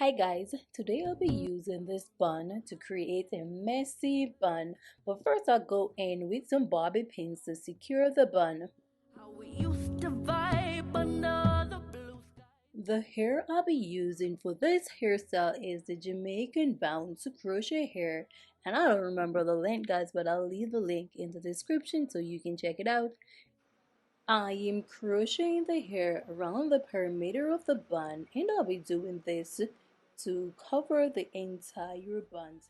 Hi guys, today I'll be using this bun to create a messy bun, but first I'll go in with some bobby pins to secure the bun. How we used to vibe under the blue sky. The hair I'll be using for this hairstyle is the Jamaican bounce crochet hair, and I don't remember the length guys, but I'll leave the link in the description so you can check it out. I am crocheting the hair around the perimeter of the bun, and I'll be doing this to cover the entire bun.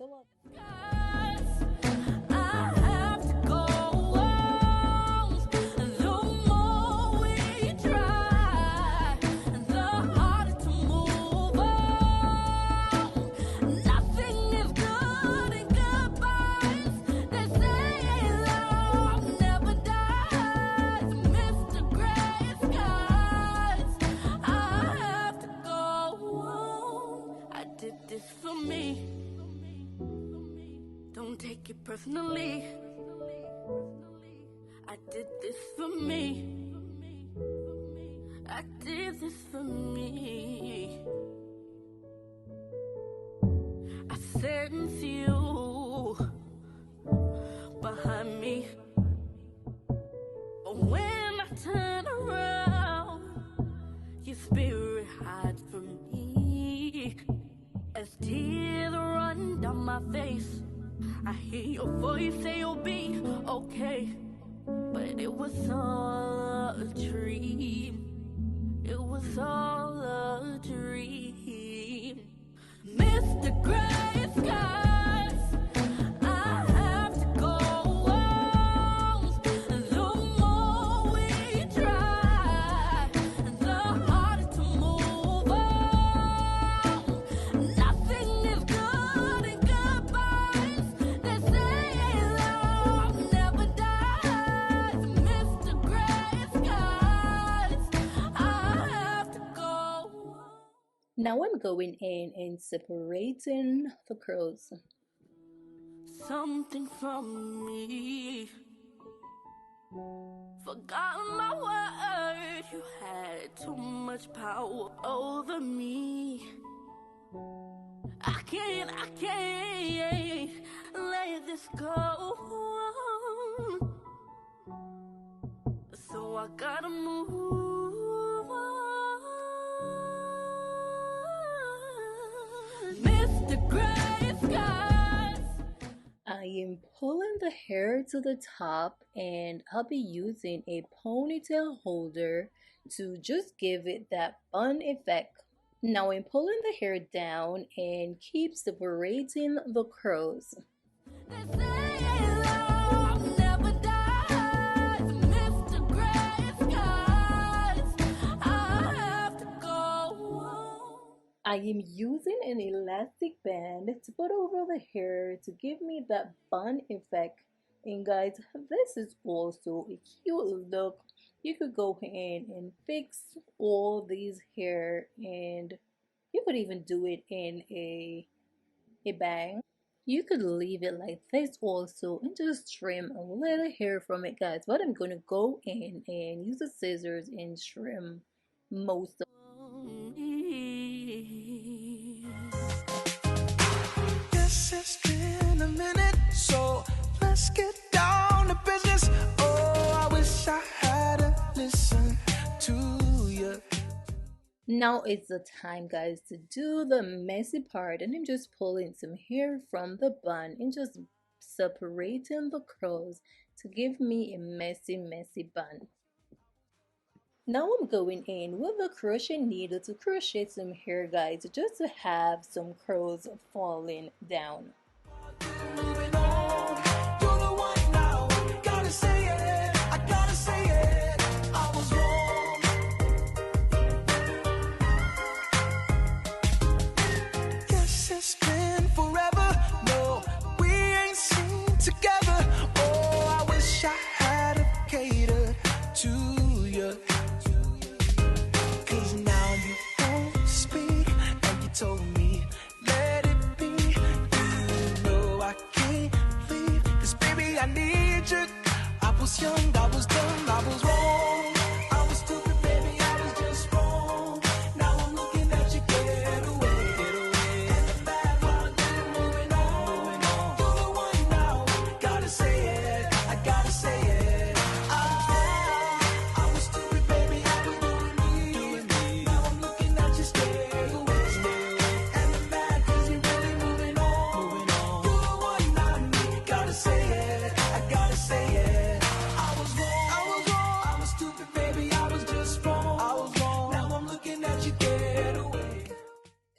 I have to go on. The more we try, the harder to move on. Nothing is good in goodbyes. They say love never dies. Mr. Gray Skies, I have to go on. I did this for me. Don't take it personally. I did this for me. I did this for me. I sense you behind me. But when I turn around, your spirit hides from me. As tears run down my face, I hear your voice say you'll be okay. But it was all a dream. It was all a dream. Mr. Gray Skies, I have to go on. The more we try, the harder to move on. Nothing is good in goodbyes. They say love never dies. Mr. Gray Skies, I have to go on. Now I'm going in and separating the curls. Something from me. Forgotten my word. You had too much power over me. I can't let this go. So I gotta move on. Mr. Gray Skies. I am pulling the hair to the top and I'll be using a ponytail holder to just give it that bun effect. Now I'm pulling the hair down and keep separating the curls. They say love never dies. Mr. Gray Skies, I have to go on. I am using an elastic band to put over the hair to give me that bun effect. And guys, this is also a cute look. You could go in and fix all these hair, and you could even do it in a bang. You could leave it like this also and just trim a little hair from it guys, but I'm gonna go in and use the scissors and trim most of Guess it's been a minute, so let's get down to business. Oh, I wish I had listened to you. Now it's the time guys to do the messy part, and I'm just pulling some hair from the bun and just separating the curls to give me a messy bun. Now I'm going in with the crochet needle to crochet some hair guys, just to have some curls falling down. Moving on, you're the one now. Gotta say it, I gotta say it. I was wrong. Guess it's been forever. No, we ain't seen together. Oh, I wish I had a cater to you. 'Cause now you don't speak, and you told me let it be. You know I can't leave, 'cause baby I need you. I was young, I was dumb, I was wrong. I was stupid, baby, I was just wrong. Now I'm looking at you, get away, get away.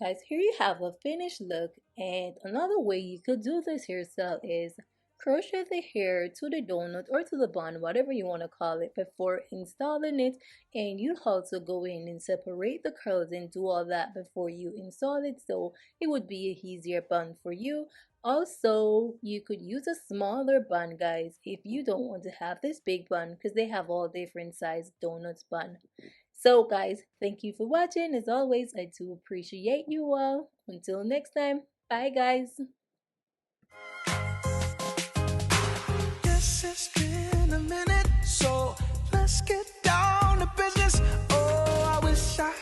guys, here you have a finished look. And another way you could do this hairstyle is crochet the hair to the donut or to the bun, whatever you want to call it, before installing it. And you also go in and separate the curls and do all that before you install it, so it would be a easier bun for you. Also, you could use a smaller bun, guys, if you don't want to have this big bun, because they have all different size donuts bun. So guys, thank you for watching. As always, I do appreciate you all. Until next time, bye guys. Yes, it's been a minute, so let's get down to business. Oh, I wish I